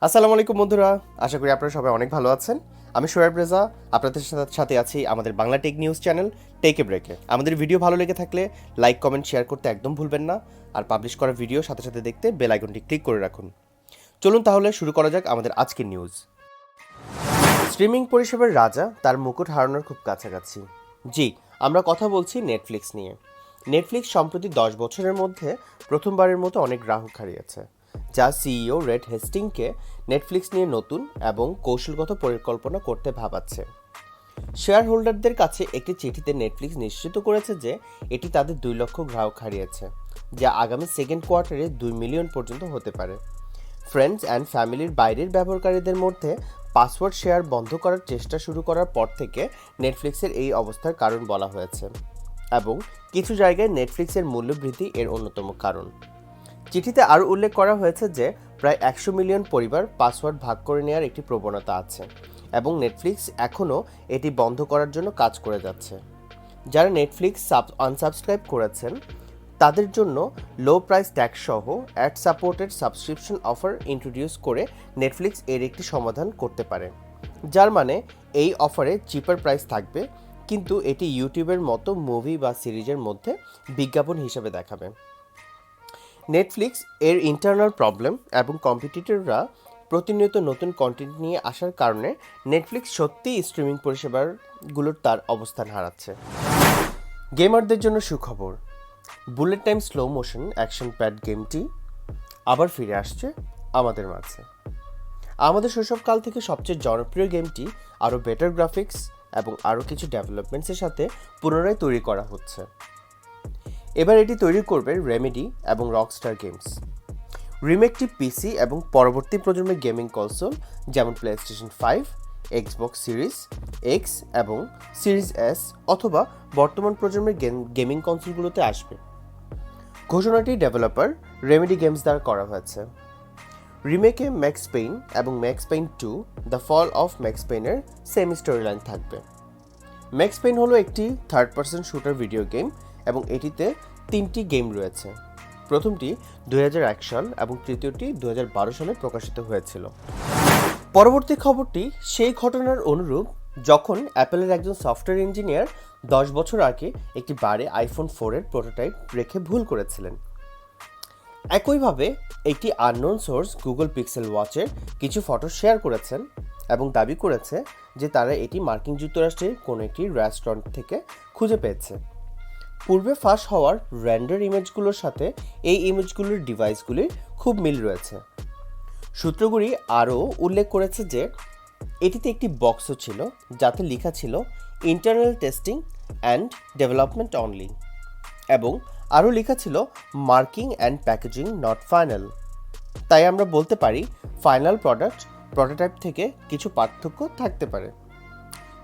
আসসালামু আলাইকুম বন্ধুরা, আশা করি আপনারা সবাই অনেক ভালো আছেন। আমি সোয়েব রেজা, আপনাদের সাথে আছি আমাদের Bangla tech news channel take a ব্রেকে। আমাদের ভিডিও ভালো লেগে থাকলে লাইক, কমেন্ট, শেয়ার করতে একদম ভুলবেন না। আর পাবলিশ করা ভিডিও সাথে সাথে দেখতে বেল আইকনটি ক্লিক করে রাখুন। চলুন তাহলে শুরু করা যাক আমাদের আজকের নিউজ। স্ট্রিমিং পরিষেবার রাজা তার মুকুট হারানোর খুব কাছাকাছি। জি, আমরা কথা বলছি নেটফ্লিক্স নিয়ে। নেটফ্লিক্স সম্প্রতি 10 বছরের মধ্যে প্রথমবারের মতো অনেক গ্রাহক হারিয়েছে, যা সিইও রেড হেস্টিংকে নেটফ্লিক্স নিয়ে নতুন এবং কৌশলগত পরিকল্পনা করতে ভাবাচ্ছে। শেয়ার হোল্ডারদের কাছে একটি চিঠিতে নেটফ্লিক্স নিশ্চিত করেছে যে এটি তাদের 2 লক্ষ গ্রাহক হারিয়েছে, যা আগামী সেকেন্ড কোয়ার্টারে 2 মিলিয়ন পর্যন্ত হতে পারে। ফ্রেন্ডস অ্যান্ড ফ্যামিলির বাইরের ব্যবহারকারীদের মধ্যে পাসওয়ার্ড শেয়ার বন্ধ করার চেষ্টা শুরু করার পর থেকে নেটফ্লিক্সের এই অবস্থার কারণ বলা হয়েছে, এবং কিছু জায়গায় নেটফ্লিক্সের মূল্যবৃদ্ধি এর অন্যতম কারণ। চিঠিতে আরও উল্লেখ করা হয়েছে যে প্রায় 100 মিলিয়ন পরিবার পাসওয়ার্ড ভাগ করে নেওয়ার একটি প্রবণতা আছে, এবং নেটফ্লিক্স এখনও এটি বন্ধ করার জন্য কাজ করে যাচ্ছে। যারা নেটফ্লিক্স আনসাবস্ক্রাইব করেছেন তাদের জন্য লো প্রাইস ট্যাক্স সহ ad supported subscription offer introduce করে নেটফ্লিক্স এর একটি সমাধান করতে পারে, যার মানে এই অফারে চিপার প্রাইস থাকবে, কিন্তু এটি ইউটিউবের মতো মুভি বা সিরিজের মধ্যে বিজ্ঞাপন হিসেবে দেখাবে। নেটফ্লিক্স এর ইন্টারনাল প্রবলেম এবং কম্পিটিটররা প্রতিনিয়ত নতুন কন্টেন্ট নিয়ে আসার কারণে নেটফ্লিক্স সত্যিই স্ট্রিমিং পরিষেবাগুলোর তার অবস্থান হারাচ্ছে। গেমারদের জন্য সুখবর, bullet time slow motion action pad গেমটি আবার ফিরে আসছে আমাদের মাঝে। আমাদের শৈশবকাল থেকে সবচেয়ে জনপ্রিয় গেমটি আরও বেটার গ্রাফিক্স এবং আরও কিছু ডেভেলপমেন্টসের সাথে পুনরায় তৈরি করা হচ্ছে। এবার এটি তৈরি করবে রেমেডি এবং রকস্টার গেমস। রিমেকটি পিসি এবং পরবর্তী প্রজন্মের গেমিং কনসোল যেমন প্লেস্টেশন 5, এক্সবক্স সিরিজ এক্স এবং সিরিজ এস অথবা বর্তমান প্রজন্মের গেমিং কনসোলগুলোতে আসবে। ঘোষণাটি ডেভেলপার রেমেডি গেমস দ্বারা করা হয়েছে। রিমেকে ম্যাক্স পেইন এবং Max Payne 2 the fall of Max পেইনের সেম স্টোরি লাইন থাকবে। ম্যাক্স পেইন হলো একটি third person shooter video game এবং এটিতে 3টি গেম রয়েছে। প্রথমটি 2001 সাল এবং তৃতীয়টি 2012 সালে প্রকাশিত হয়েছিল। পরবর্তী খবরটি সেই ঘটনার অনুরূপ যখন অ্যাপেলের একজন সফটওয়্যার ইঞ্জিনিয়ার 10 বছর আগে একটি বারে আইফোন 4-এর প্রোটোটাইপ রেখে ভুল করেছিলেন। একইভাবে একটি আননোন সোর্স গুগল পিক্সেল ওয়াচের কিছু ফটো শেয়ার করেছেন এবং দাবি করেছে যে তারা এটি মার্কিন যুক্তরাষ্ট্রের কোনো একটি রেস্টুরেন্ট থেকে খুঁজে পেয়েছে। পূর্বে ফাঁস হওয়ার রেন্ডার ইমেজগুলোর সাথে এই ইমেজগুলোর ডিভাইসগুলির খুব মিল রয়েছে। সূত্রগুলি আরও উল্লেখ করেছে যে এটিতে একটি বক্সও ছিল যাতে লেখা ছিল internal testing and development only, এবং আরও লেখা ছিল marking and packaging not final. তাই আমরা বলতে পারি ফাইনাল প্রোটোটাইপ থেকে কিছু পার্থক্য থাকতে পারে।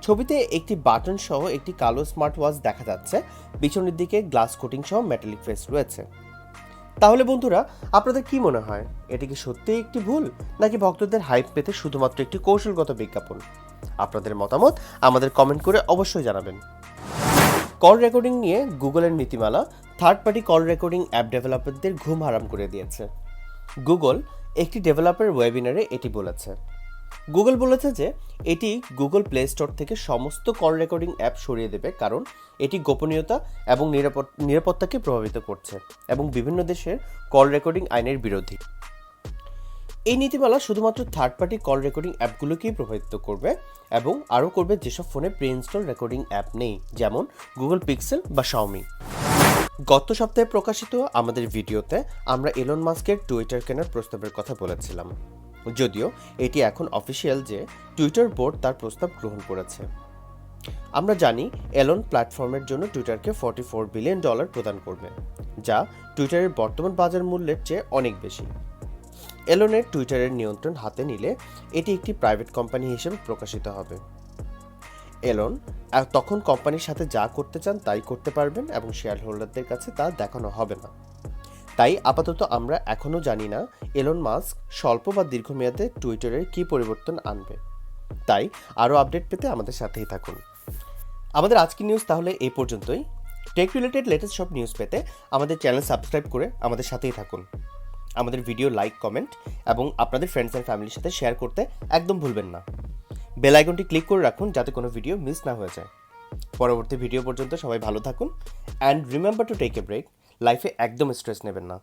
ছবিতে একটি বাটন সহ একটি কালো স্মার্ট ওয়াচ দেখা যাচ্ছে, পিছনের দিকে গ্লাস কোটিং সহ মেটালিক ফেস রয়েছে। তাহলে বন্ধুরা, আপনাদের কি মনে হয়, এটি কি সত্যিই একটি ভুল নাকি ভক্তদের হাইপ পেতে শুধুমাত্র একটি কৌশলগত বিজ্ঞাপন? আপনাদের মতামত আমাদের কমেন্ট করে অবশ্যই জানাবেন। কল রেকর্ডিং নিয়ে গুগলের নীতিমালা third party call recording app ডেভেলপারদের ঘুম হারাম করে দিয়েছে। গুগল একটি ডেভেলপার ওয়েবিনারে এটি বলেছে। গুগল বলেছে যে এটি গুগল প্লে স্টোর থেকে সমস্ত কল রেকর্ডিং অ্যাপ সরিয়ে দেবে, কারণ এটি গোপনীয়তা এবং নিরাপত্তাকে প্রভাবিত করছে এবং বিভিন্ন দেশের কল রেকর্ডিং আইনের বিরোধী। এই নীতিমালা শুধুমাত্র থার্ড পার্টি কল রেকর্ডিং অ্যাপগুলোকেই প্রভাবিত করবে এবং আরও করবে যেসব ফোনে প্রি ইনস্টল রেকর্ডিং অ্যাপ নেই, যেমন গুগল পিক্সেল বা শাওমি। গত সপ্তাহে প্রকাশিত আমাদের ভিডিওতে আমরা এলন মাস্কের টুইটার কেনার প্রস্তাবের কথা বলেছিলাম, যদিও এটি এখন অফিসিয়াল যে টুইটার বোর্ড তার প্রস্তাব গ্রহণ করেছে। আমরা জানি এলন প্ল্যাটফর্মের জন্য টুইটারকে $44 বিলিয়ন প্রদান করবে, যা টুইটারের বর্তমান বাজার মূল্যের চেয়ে অনেক বেশি। এলনের টুইটারের নিয়ন্ত্রণ হাতে নিলে এটি একটি প্রাইভেট কোম্পানি হিসেবে প্রকাশিত হবে। এলন তখন কোম্পানির সাথে যা করতে চান তাই করতে পারবেন এবং শেয়ার হোল্ডারদের কাছে তা দেখানো হবে না। তাই আপাতত আমরা এখনও জানি না এলন মাস্ক স্বল্প বা দীর্ঘমেয়াদে টুইটারের কী পরিবর্তন আনবে। তাই আরও আপডেট পেতে আমাদের সাথেই থাকুন। আমাদের আজকের নিউজ তাহলে এই পর্যন্তই। টেক রিলেটেড লেটেস্ট সব নিউজ পেতে আমাদের চ্যানেল সাবস্ক্রাইব করে আমাদের সাথেই থাকুন। আমাদের ভিডিও লাইক, কমেন্ট এবং আপনাদের ফ্রেন্ডস অ্যান্ড ফ্যামিলির সাথে শেয়ার করতে একদম ভুলবেন না। বেল আইকনটি ক্লিক করে রাখুন যাতে কোনো ভিডিও মিস না হয়ে যায়। পরবর্তী ভিডিও পর্যন্ত সবাই ভালো থাকুন and remember to take a break. লাইফে একদম স্ট্রেস নেবেন না।